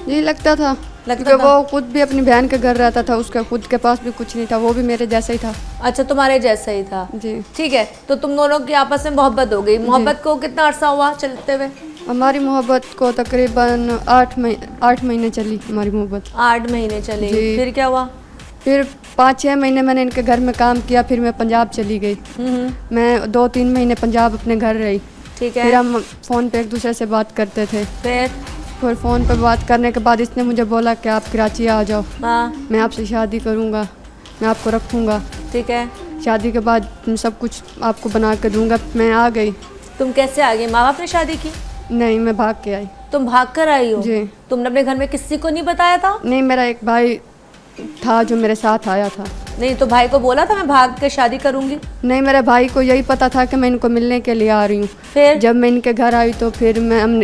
E: यही लगता था क्योंकि वो खुद भी अपनी बहन के घर रहता था, उसका खुद के पास भी कुछ नहीं था, वो भी मेरे जैसा ही था।
A: अच्छा, तुम्हारे जैसा ही था।
E: जी।
A: ठीक है, तो तुम दोनों की आपस में मोहब्बत हो गई। मोहब्बत को कितना अरसा हुआ चलते हुए?
E: हमारी मोहब्बत को तकरीबन 8 महीने चली हमारी मोहब्बत।
A: 8 महीने चली। फिर क्या हुआ?
E: फिर 5-6 महीने मैंने इनके घर में काम किया, फिर मैं पंजाब चली गई। मैं 2-3 महीने पंजाब अपने घर रही।
A: ठीक है।
E: फिर हम फ़ोन पे एक दूसरे से बात करते थे। फिर फ़ोन पे बात करने के बाद इसने मुझे बोला कि आप कराची आ जाओ।
A: हाँ।
E: मैं आपसे शादी करूँगा, मैं आपको रखूँगा।
A: ठीक है।
E: शादी के बाद सब कुछ आपको बना के दूँगा। मैं आ गई।
A: तुम कैसे आ गई? माँ बाप ने शादी की?
E: नहीं, मैं भाग के आई।
A: तुम भाग कर आई हो?
E: जी।
A: तुमने अपने घर में किसी को नहीं बताया था?
E: नहीं, मेरा एक भाई था जो मेरे साथ आया था।
A: नहीं, तो भाई को बोला था मैं भाग के शादी करूंगी?
E: नहीं, मेरे भाई को यही पता था कि मैं इनको मिलने के लिए आ रही हूँ।
A: फिर
E: जब मैं इनके घर आई तो फिर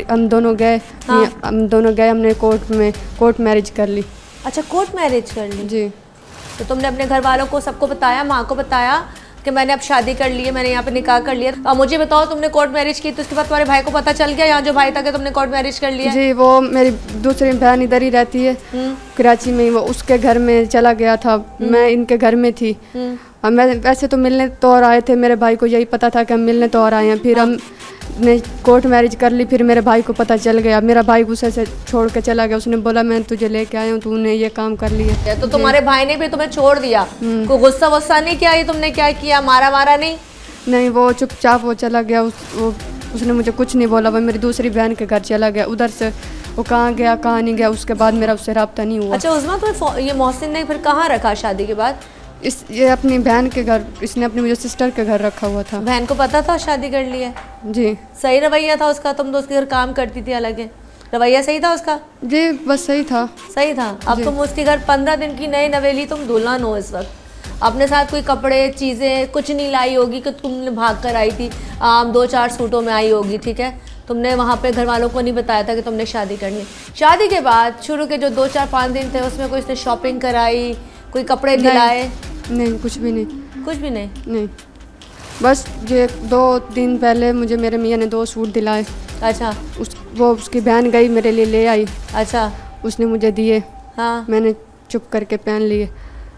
E: हम दोनों गए।
A: हाँ।
E: हम दोनों गए, हमने कोर्ट मैरिज कर ली।
A: अच्छा, कोर्ट मैरिज कर ली?
E: जी।
A: तो तुमने अपने घर वालों को सबको बताया, माँ को बताया कि मैंने अब शादी कर ली है, मैंने यहाँ पे निकाह कर लिया? अब मुझे बताओ, तुमने कोर्ट मैरिज की तो उसके बाद तुम्हारे भाई को पता चल गया यहाँ जो भाई था कि तुमने कोर्ट मैरिज कर लिया?
E: जी, वो मेरी दूसरी बहन इधर ही रहती है कराची में, वो उसके घर में चला गया था। मैं इनके घर में थी। मैं वैसे तो मिलने तो और आए थे, मेरे भाई को यही पता था कि हम मिलने तो और आए हैं। फिर हमने कोर्ट मैरिज कर ली। फिर मेरे भाई को पता चल गया, मेरा भाई गुस्से से छोड़ के चला गया। उसने बोला मैं तुझे लेके आया हूँ, तूने ये काम कर लिया।
A: तो तुम्हारे भाई ने भी तुम्हें छोड़ दिया? कोई गुस्सा वुस्सा नहीं किया? ये तुमने क्या किया, मारा नहीं?
E: नहीं, वो चुपचाप वो चला गया। उसने मुझे कुछ नहीं बोला। वो मेरी दूसरी बहन के घर चला गया। उधर से वो कहाँ गया कहाँ नहीं गया, उसके बाद मेरा उससे रब्ता नहीं हुआ।
A: अच्छा उस्मा, तो ये मोहसिन ने फिर कहाँ रखा शादी के बाद?
E: ये अपनी बहन के घर, इसने अपनी मुझे सिस्टर के घर रखा हुआ था।
A: बहन को पता था शादी कर ली है?
E: जी।
A: सही रवैया था उसका? तुम तो उसके घर काम करती थी अलग है, रवैया सही था उसका?
E: जी बस सही था।
A: सही था। अब तुम उसके घर 15 दिन की नई नवेली, तुम दुल्हन हो इस वक्त, अपने साथ कोई कपड़े चीज़ें कुछ नहीं लाई होगी कि तुमने भाग कर आई थी, 2-4 सूटों में आई होगी, ठीक है। तुमने वहाँ पे घर वालों को नहीं बताया था कि तुमने शादी करनी है। शादी के बाद शुरू के जो 2-4-5 दिन थे उसमें कोई इसने शॉपिंग कराई, कोई कपड़े दिलाए?
E: नहीं, कुछ भी नहीं।
A: कुछ भी नहीं?
E: नहीं, बस ये 2 दिन पहले मुझे मेरे मियाँ ने 2 सूट दिलाए।
A: अच्छा।
E: वो उसकी बहन गई मेरे लिए ले आई।
A: अच्छा।
E: उसने मुझे दिए।
A: हाँ।
E: मैंने चुप करके पहन लिए।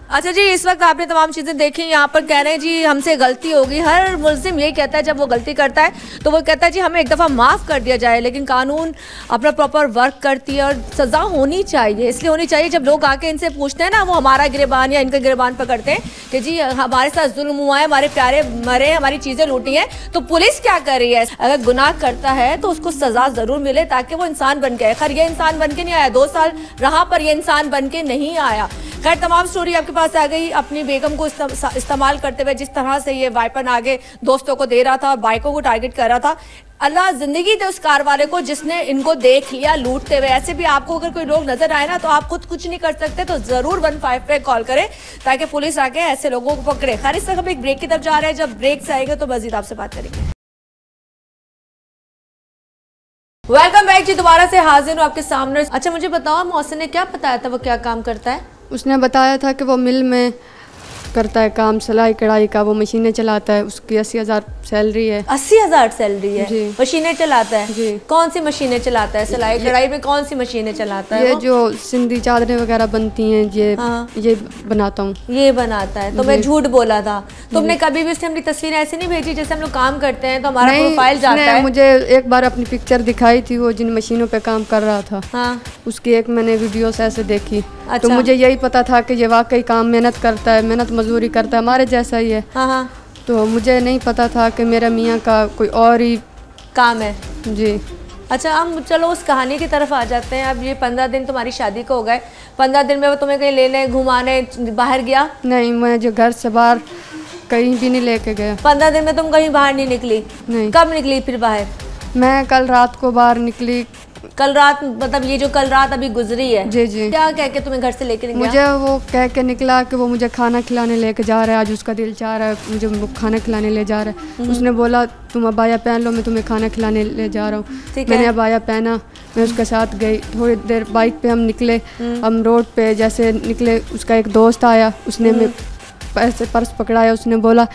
A: अच्छा जी, इस वक्त आपने तमाम चीज़ें देखी। यहाँ पर कह रहे हैं जी हमसे गलती होगी। हर मुल्ज़िम यही कहता है जब वो गलती करता है तो वो कहता है जी हमें एक दफ़ा माफ़ कर दिया जाए, लेकिन कानून अपना प्रॉपर वर्क करती है और सज़ा होनी चाहिए। इसलिए होनी चाहिए जब लोग आके इनसे पूछते हैं ना, वो हमारा गिरबान या इनका गिरबान पकड़ते हैं कि जी हमारे साथ जुल्म हुआ है, हमारे प्यारे मरे, हमारी चीज़ें लूटी हैं, तो पुलिस क्या कर रही है? अगर गुनाह करता है तो उसको सज़ा ज़रूर मिले ताकि वो इंसान बन के आए। खैर ये इंसान बन के नहीं आया, 2 साल रहा पर ये इंसान बन के नहीं आया। खैर तमाम स्टोरी आपके पास आ गई। अपनी बेगम को इस्तेमाल करते हुए जिस तरह से ये वाइपन आगे दोस्तों को दे रहा था, बाइकों को टारगेट कर रहा था, अल्लाह जिंदगी दे उस कार वाले को जिसने इनको देख लिया लूटते हुए। ऐसे भी आपको अगर कोई लोग नजर आए ना तो आप खुद कुछ नहीं कर सकते तो जरूर 15 पे कॉल करें ताकि पुलिस आके ऐसे लोगों को पकड़े। खैर इस तरह हम एक ब्रेक की तरफ जा रहे हैं, जब ब्रेक से आएगा तो मजीद आपसे बात करेंगे। वेलकम बैक जी, दोबारा से हाजिर हूँ आपके सामने। अच्छा मुझे बताओ, मोहसिन ने क्या बताया था, वो क्या काम करता है?
E: उसने बताया था कि वो मिल में करता है काम, सिलाई कढ़ाई का, वो मशीनें चलाता है, उसकी 80,000 सैलरी है।
A: 80,000 सैलरी है?
E: जी।
A: मशीनें चलाता है?
E: जी।
A: कौन सी मशीनें चलाता है? सिलाई कढ़ाई में कौन सी मशीनें चलाता है?
E: ये जो सिंधी चादरें वगैरह बनती हैं, ये बनाता हूँ।
A: ये बनाता है? तो मैं झूठ बोला था। तुमने कभी भी उसने अपनी तस्वीर ऐसे नहीं भेजी जैसे हम लोग काम करते हैं तो हमारा प्रोफाइल जाता है?
E: मुझे एक बार अपनी पिक्चर दिखाई थी, वो जिन मशीनों पे काम कर रहा था।
A: हाँ।
E: उसकी एक मैंने वीडियोस ऐसे देखी।
A: अच्छा।
E: तो मुझे यही पता था कि ये वाकई काम मेहनत करता है, मेहनत मजदूरी करता है, हमारे जैसा ही है।
A: हाँ हाँ।
E: तो मुझे नहीं पता था कि मेरा मियाँ का कोई और ही
A: काम है।
E: जी।
A: अच्छा हम चलो उस कहानी की तरफ आ जाते हैं। अब ये 15 दिन तुम्हारी शादी को हो गए, 15 दिन में वो तुम्हें कहीं लेने घुमाने बाहर गया?
E: नहीं, मैं जो घर से बाहर कहीं भी नहीं लेके गया।
A: 15 दिन में तुम कहीं बाहर नहीं निकली?
E: नहीं।
A: कब निकली फिर बाहर?
E: मैं कल रात को बाहर निकली।
A: कल रात मतलब ये जो कल रात अभी गुजरी है?
E: जी जी।
A: क्या कह के तुम्हें घर से लेके निकला?
E: मुझे वो कह के निकला कि वो मुझे खाना खिलाने लेके जा रहा है, आज उसका दिल चाह रहा है, मुझे वो खाना खिलाने ले जा रहा है। उसने बोला तुम अबाया पहन लो, मैं तुम्हें खाना खिलाने ले जा रहा हूँ। मैंने अबाया पहना, मैं उसके साथ गई। थोड़ी देर बाइक पे हम निकले, हम रोड पे जैसे निकले उसका एक दोस्त आया, उसने मेरे पर्स पकड़ाया। उसने बोला,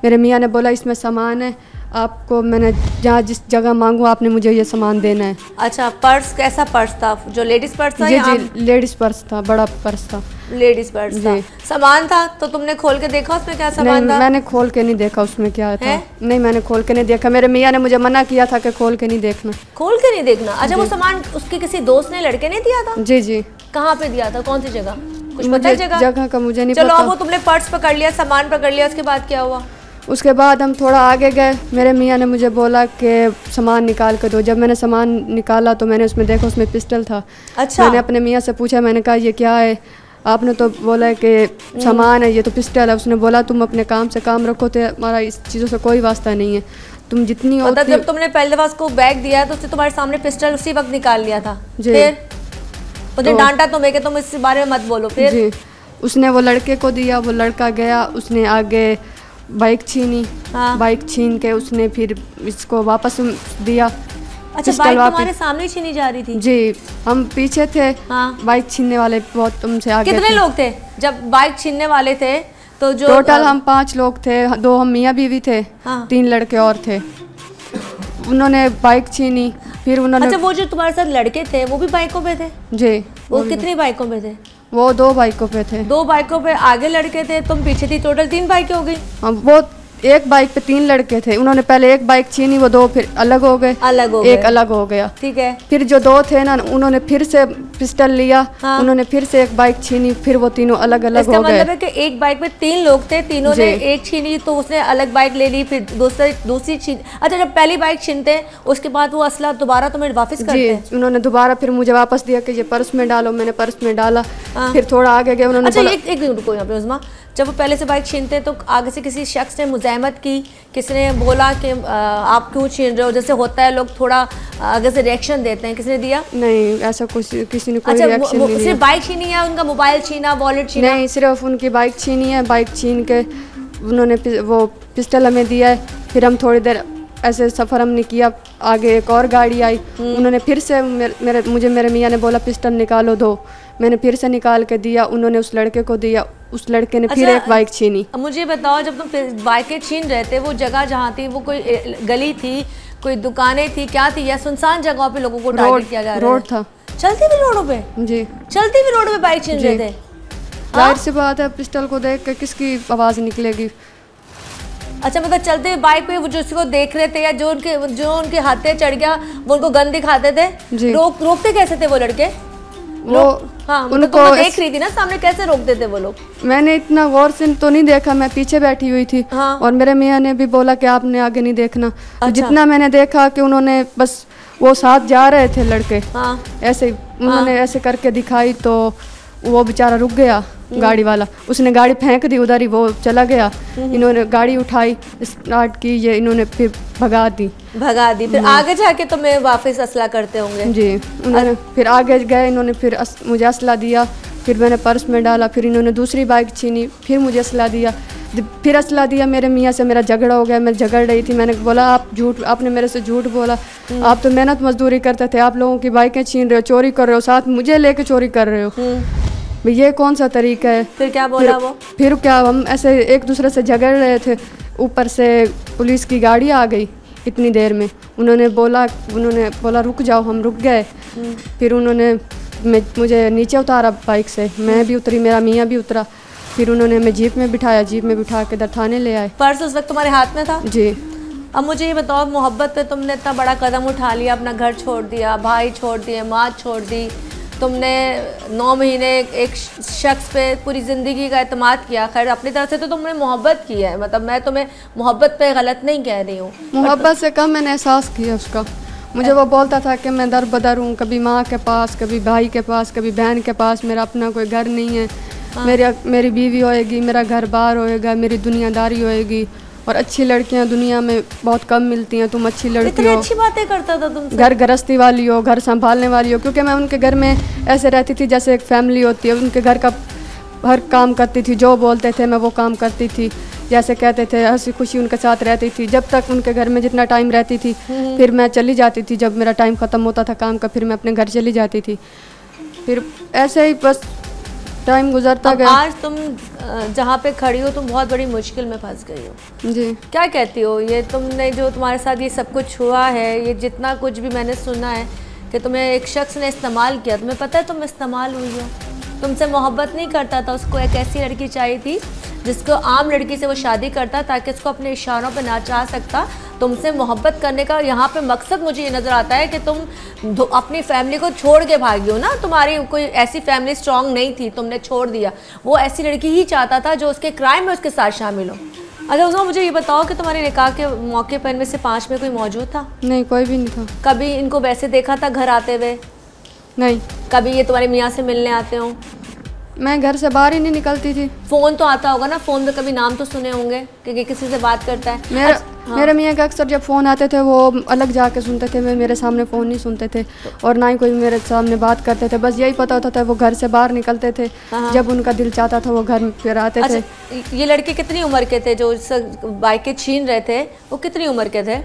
E: मेरे मियाँ ने बोला इसमें सामान है, आपको मैंने जहाँ जिस जगह मांगू आपने मुझे ये सामान देना है।
A: अच्छा पर्स कैसा पर्स था? जो लेडीज पर्स था?
E: जी जी लेडीज पर्स था, बड़ा पर्स था।
A: लेडीज पर्स था। सामान था तो तुमने खोल के देखा उसमें क्या सामान था?
E: मैंने खोल के नहीं देखा उसमें क्या था। नहीं मैंने खोल के नहीं देखा, मेरे मियाँ ने मुझे मना किया था कि खोल के नहीं देखना।
A: खोल के नहीं देखना? अच्छा वो सामान उसके किसी दोस्त ने लड़के ने दिया था?
E: जी जी।
A: कहाँ पे दिया था, कौन सी जगह, कुछ पता है जगह?
E: जगह का मुझे नहीं पता।
A: चलो अब वो तुमने पर्स पकड़ लिया, सामान पकड़ लिया, उसके बाद क्या हुआ?
E: उसके बाद हम थोड़ा आगे गए, मेरे मियाँ ने मुझे बोला कि सामान निकाल कर दो। जब मैंने सामान निकाला तो मैंने उसमें देखा उसमें पिस्टल था।
A: अच्छा।
E: मैंने अपने मियाँ से पूछा, मैंने कहा ये क्या है? आपने तो बोला है कि सामान है, ये तो पिस्टल है। उसने बोला तुम अपने काम से काम रखो, तो हमारा इस चीज़ों से कोई वास्ता नहीं है, तुम जितनी
A: मतलब जब तुमने पहले दफा उसको बैग दिया तो उसने तुम्हारे सामने पिस्टल उसी वक्त निकाल लिया था? फिर मुझे डांटा तुम्हें कि तुम इस बारे में मत बोलो? फिर
E: जी उसने वो लड़के को दिया, वो लड़का गया, उसने आगे बाइक छीनी। हाँ। बाइक छीन के उसने फिर इसको वापस दिया।
A: अच्छा बाइक तुम्हारे सामने छीनी जा रही थी?
E: जी हम पीछे थे।
A: हाँ।
E: बाइक छीनने वाले बहुत तुमसे आगे।
A: कितने लोग थे जब बाइक छीनने वाले थे? तो जो
E: टोटल हम 5 लोग थे, 2 हम मियाँ बीवी थे। हाँ। 3 लड़के और थे। उन्होंने बाइक छीनी फिर उन्होंने।
A: अच्छा वो जो तुम्हारे साथ लड़के थे वो भी बाइकों पे थे?
E: जी।
A: वो कितनी बाइकों पे थे?
E: वो 2 बाइकों पे थे।
A: 2 बाइकों पे आगे लड़के थे, तुम पीछे थी, टोटल 3 बाइकें हो गई?
E: वो एक बाइक पे 3 लड़के थे, उन्होंने पहले एक बाइक छीनी, वो 2 फिर अलग हो गए, एक अलग हो गया।
A: ठीक है।
E: फिर जो 2 थे ना, उन्होंने फिर से पिस्टल लिया, उन्होंने फिर से एक बाइक छीनी, फिर वो तीनों अलग अलग हो गए।
A: मतलब है कि एक बाइक पे 3 लोग थे, तीनों ने एक छीनी तो उसने अलग बाइक ले ली, फिर दूसरी छीन। अच्छा, जब पहली बाइक छीनते हैं उसके बाद वो असला दोबारा तुम्हें वापस करते हैं?
E: उन्होंने दोबारा फिर मुझे वापस दिया कि ये पर्स में डालो, मैंने पर्स में डाला। फिर थोड़ा आगे गए, उन्होंने
A: एक मिनट रुको यहाँ पे उस्मा। जब वो पहले से बाइक छीनते हैं तो आगे से किसी शख्स ने मुज़ाहमत की, किसी ने बोला कि आप क्यों छीन रहे हो, जैसे होता है लोग थोड़ा आगे से रिएक्शन देते हैं, किसी ने दिया?
E: नहीं, ऐसा कुछ किसी ने कोई रिएक्शन नहीं दिया।
A: सिर्फ बाइक छीनी है, उनका मोबाइल छीना, वॉलेट छीना?
E: नहीं, सिर्फ उनकी बाइक छीनी है। बाइक छीन के उन्होंने वो पिस्टल हमें दिया है। फिर हम थोड़ी देर ऐसे सफ़र हमने किया, आगे एक और गाड़ी आई, उन्होंने फिर से मेरे मियाँ ने बोला पिस्टल निकालो दो, मैंने फिर से निकाल के दिया, उन्होंने उस लड़के को दिया, उस लड़के ने फिर एक बाइक छीनी।
A: मुझे बताओ, जब तुम बाइकें छीन रहे थे, वो जगह जहाँ थी वो कोई गली थी, कोई दुकानें थी, क्या थी, या सुनसान जगहों पे लोगों को टारगेट किया जा रहा है?
E: रोड था।
A: चलती हुई रोडों पे? जी, चलती हुई रोड पे बाइक छीन रहे थे।
E: जाहिर सी बात है, पिस्टल को देख के किसकी आवाज़ निकलेगी।
A: अच्छा, मतलब चलते हुए बाइक पे वो जिसको देख रहे थे या जो उनके हाथे चढ़ गया वो उनको गन दिखाते थे? रोकते कैसे थे वो लड़के?
E: वो
A: उनको देख रही थी ना सामने, कैसे रोकते थे वो लोग?
E: मैंने इतना गौर से तो नहीं देखा, मैं पीछे बैठी हुई थी। और मेरे मियाँ ने भी बोला कि आपने आगे नहीं देखना। तो जितना मैंने देखा कि उन्होंने बस वो साथ जा रहे थे लड़के, ऐसे उन्होंने ऐसे करके दिखाई तो वो बेचारा रुक गया, गाड़ी वाला, उसने गाड़ी फेंक दी उधर ही, वो चला गया। इन्होंने गाड़ी उठाई, स्टार्ट की, ये इन्होंने फिर भगा दी।
A: फिर आगे जाके तो मैं वापस असला करते होंगे?
E: जी, उन्होंने फिर आगे गए, इन्होंने फिर मुझे असला दिया, फिर मैंने पर्स में डाला, फिर इन्होंने दूसरी बाइक छीनी, फिर मुझे असला दिया, फिर असला दिया। मेरे मियाँ से मेरा झगड़ा हो गया, मैं झगड़ रही थी, मैंने बोला आपने मेरे से झूठ बोला, आप तो मेहनत मजदूरी करते थे, आप लोगों की बाइकें छीन रहे हो, चोरी कर रहे हो, साथ मुझे लेके चोरी कर रहे हो, ये कौन सा तरीका है?
A: फिर क्या बोला वो?
E: फिर क्या, हम ऐसे एक दूसरे से झगड़ रहे थे, ऊपर से पुलिस की गाड़ी आ गई इतनी देर में। उन्होंने बोला रुक जाओ, हम रुक गए। फिर उन्होंने मुझे नीचे उतारा बाइक से, मैं भी उतरी, मेरा मियाँ भी उतरा, फिर उन्होंने हमें जीप में बिठाया, जीप में बिठा के इधर थाने ले आए।
A: पर्स उस वक्त तुम्हारे हाथ में था?
E: जी।
A: अब मुझे ये बताओ, मोहब्बत पे तुमने इतना बड़ा कदम उठा लिया, अपना घर छोड़ दिया, भाई छोड़ दिए, माँ छोड़ दी, तुमने 9 महीने एक शख्स पे पूरी ज़िंदगी का एतमाद किया। खैर अपनी तरफ से तो तुमने मोहब्बत की है, मतलब मैं तुम्हें मोहब्बत पे गलत नहीं कह रही हूँ,
E: मोहब्बत से कम मैंने एहसास किया उसका। मुझे वो बोलता था कि मैं दर बदर हूँ, कभी माँ के पास, कभी भाई के पास, कभी बहन के पास, मेरा अपना कोई घर नहीं है। मेरी बीवी होएगी, मेरा घर बार होएगा, मेरी दुनियादारी होएगी, और अच्छी लड़कियां दुनिया में बहुत कम मिलती हैं, तुम अच्छी लड़की हो,
A: अच्छी बातें करता था तुम,
E: घर गृहस्थी वाली हो, घर संभालने वाली हो। क्योंकि मैं उनके घर में ऐसे रहती थी जैसे एक फैमिली होती है, उनके घर का हर काम करती थी, जो बोलते थे मैं वो काम करती थी, जैसे कहते थे हंसी खुशी उनके साथ रहती थी। जब तक उनके घर में जितना टाइम रहती थी, फिर मैं चली जाती थी, जब मेरा टाइम ख़त्म होता था काम का, फिर मैं अपने घर चली जाती थी। फिर ऐसे ही बस टाइम गुजरता गया।
A: आज तुम जहाँ पे खड़ी हो, तुम बहुत बड़ी मुश्किल में फंस गई हो।
E: जी।
A: क्या कहती हो, ये तुमने जो तुम्हारे साथ ये सब कुछ हुआ है, ये जितना कुछ भी मैंने सुना है कि तुम्हें एक शख्स ने इस्तेमाल किया, तुम्हें पता है तुम इस्तेमाल हुई हो, तुमसे मोहब्बत नहीं करता था, उसको एक ऐसी लड़की चाहिए थी जिसको आम लड़की से वो शादी करता ताकि उसको अपने इशारों पर नाचा सकता। तुमसे मोहब्बत करने का यहाँ पे मकसद मुझे ये नज़र आता है कि तुम अपनी फैमिली को छोड़ के भागी हो ना, तुम्हारी कोई ऐसी फैमिली स्ट्रांग नहीं थी, तुमने छोड़ दिया। वो ऐसी लड़की ही चाहता था जो उसके क्राइम में उसके साथ शामिल हो। अच्छा उसमें मुझे ये बताओ कि तुम्हारे निकाह के मौके पर इनमें से 5 में कोई मौजूद था?
E: नहीं, कोई भी नहीं था।
A: कभी इनको वैसे देखा था घर आते हुए?
E: नहीं।
A: कभी ये तुम्हारे मियाँ से मिलने आते हो?
E: मैं घर से बाहर ही नहीं निकलती थी।
A: फ़ोन तो आता होगा ना, फ़ोन पे कभी नाम तो सुने होंगे कि किसी से बात करता है।
E: मेरे मियाँ के अक्सर जब फ़ोन आते थे वो अलग जाके सुनते थे, मैं मेरे सामने फ़ोन नहीं सुनते थे और ना ही कोई मेरे सामने बात करते थे। बस यही पता होता था वो घर से बाहर निकलते थे, जब उनका दिल चाहता था वो घर में फिर आते थे।
A: ये लड़के कितनी उम्र के थे जो बाइकें छीन रहे थे, वो कितनी उम्र के थे?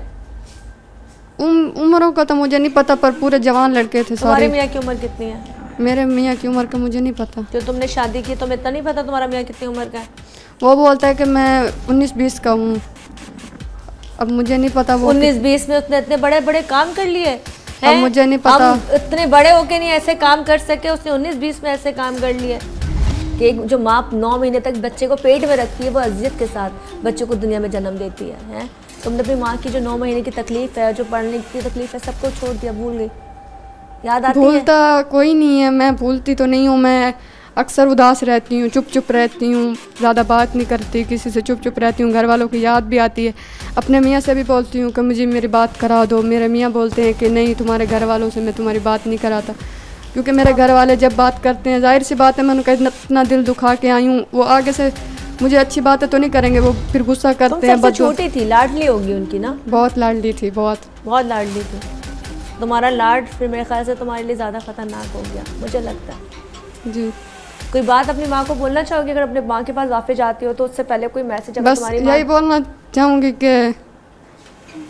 E: उम्रों का तो मुझे नहीं पता, पर पूरे जवान लड़के थे सारे।
A: तुम्हारे मियाँ की उम्र कितनी है?
E: मेरे मियाँ की उम्र का मुझे नहीं पता।
A: जो तुमने शादी की तुम्हें इतना नहीं पता तुम्हारा मियाँ कितनी उम्र का है?
E: वो बोलता है कि मैं 19-20 का हूँ, अब मुझे नहीं पता। वो
A: 19-20 में उसने इतने बड़े बड़े काम कर लिए?
E: अब मुझे नहीं पता।
A: इतने बड़े होके नहीं ऐसे काम कर सके, उसने 19-20 में ऐसे काम कर लिए। कि एक जो माँ 9 महीने तक बच्चे को पेट में रखती है, वो अजियत के साथ बच्चे को दुनिया में जन्म देती है? तुमने अपनी माँ की जो 9 महीने की तकलीफ़ है, जो पढ़ने की तकलीफ़ है, सबको छोड़ दिया, भूल गई? याद आती है?
E: भूलता कोई नहीं है, मैं भूलती तो नहीं हूँ। मैं अक्सर उदास रहती हूँ, चुप चुप रहती हूँ, ज़्यादा बात नहीं करती किसी से, चुप चुप रहती हूँ। घर वालों की याद भी आती है। अपने मियाँ से भी बोलती हूँ कि मुझे मेरी बात करा दो। मेरे मियाँ बोलते हैं कि नहीं, तुम्हारे घर वालों से मैं तुम्हारी बात नहीं कराता, क्योंकि मेरे घर वाले जब बात करते हैं, जाहिर सी बात है, मैं उनका इतना दिल दुखा के आई हूँ, वो आगे से मुझे अच्छी बातें तो नहीं करेंगे, वो फिर गुस्सा करते हैं।
A: सबसे छोटी थी, लाडली होगी उनकी ना?
E: बहुत लाडली थी, बहुत
A: लाडली थी। तुम्हारा लाड फिर मेरे ख्याल से तुम्हारे लिए ज़्यादा ख़तरनाक हो गया, मुझे लगता है।
E: जी।
A: कोई बात अपनी माँ को बोलना चाहोगे? अगर अपने माँ के पास वापस जाती हो तो उससे पहले कोई मैसेज?
E: बस यही बोलना चाहूँगी कि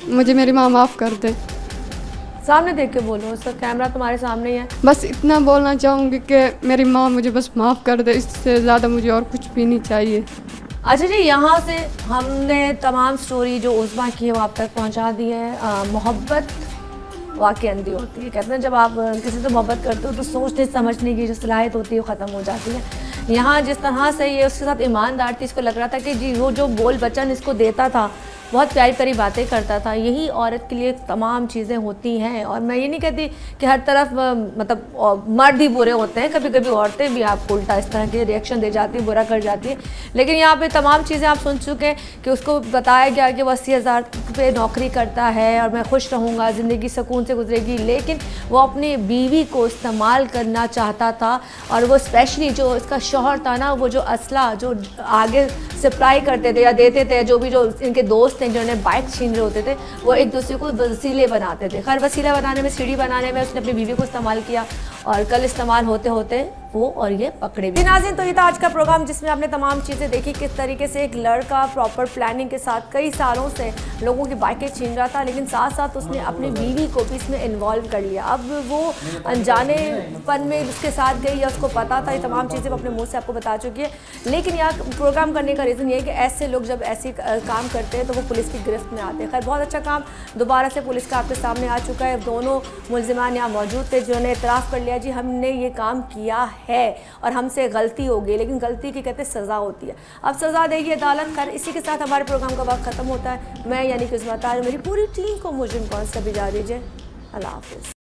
E: मुझे मेरी माँ माफ़ कर दे।
A: सामने देख के बोलो, उसका कैमरा तुम्हारे सामने ही है।
E: बस इतना बोलना चाहूँगी कि मेरी माँ मुझे बस माफ़ कर दे, इससे ज़्यादा मुझे और कुछ भी नहीं चाहिए।
A: अच्छा जी, यहाँ से हमने तमाम स्टोरी जो उस्मा की है वो आप तक पहुँचा दी है। मोहब्बत वाकई अंधी होती है। कहते हैं जब आप किसी से मोहब्बत करते हो तो सोचने समझने की जो सलाहियत होती है वो ख़त्म हो जाती है। यहाँ जिस तरह से ये उसके साथ ईमानदार थी, इसको लग रहा था कि जी वो जो बोल बचन इसको देता था, बहुत प्यारी प्यारी बातें करता था, यही औरत के लिए तमाम चीज़ें होती हैं। और मैं ये नहीं कहती कि हर तरफ मतलब मर्द ही बुरे होते हैं, कभी कभी औरतें भी आपको उल्टा इस तरह के रिएक्शन दे जाती है, बुरा कर जाती है। लेकिन यहाँ पे तमाम चीज़ें आप सुन चुके हैं कि उसको बताया गया कि वो 80,000 पे नौकरी करता है और मैं खुश रहूँगा, ज़िंदगी सुकून से गुजरेगी, लेकिन वो अपनी बीवी को इस्तेमाल करना चाहता था। और वो स्पेशली जो इसका शौहर था ना, वो जो असला जो आगे सप्लाई करते थे या देते थे, जो भी जो इनके दोस्त थे जिन्होंने बाइक छीन रहे होते थे, वो एक दूसरे को वसीले बनाते थे। खैर वसीला बनाने में, सीढ़ी बनाने में उसने अपनी बीवी को इस्तेमाल किया और कल इस्तेमाल होते होते वो और ये पकड़े भी। नाज़रीन, तो ये था आज का प्रोग्राम जिसमें आपने तमाम चीज़ें देखी, किस तरीके से एक लड़का प्रॉपर प्लानिंग के साथ कई सालों से लोगों की बाइकें छीन रहा था, लेकिन साथ साथ उसने अपनी बीवी को भी इसमें इन्वॉल्व कर लिया। अब वो अनजानेपन में उसके साथ गई या उसको पता था, ये तमाम चीज़ें वो अपने मुँह से आपको बता चुकी है। लेकिन यहाँ प्रोग्राम करने का रीज़न ये है कि ऐसे लोग जब ऐसे काम करते हैं तो वो पुलिस की गिरफ्त में आते हैं। खैर बहुत अच्छा काम दोबारा से पुलिस का आपके सामने आ चुका है। दोनों मुलजिमान यहाँ मौजूद थे जिन्होंने इतराफ़ कर लिया, जी हमने ये काम किया है और हमसे गलती हो गई, लेकिन गलती की कहते सज़ा होती है, अब सज़ा देगी अदालत। खैर इसी के साथ हमारे प्रोग्राम का वक्त ख़त्म होता है। मैं यानी कि उस्मा ताहिर, मेरी पूरी टीम को मुजरिम कौन सा भी जा दीजिए। अल्लाह हाफ़िज़।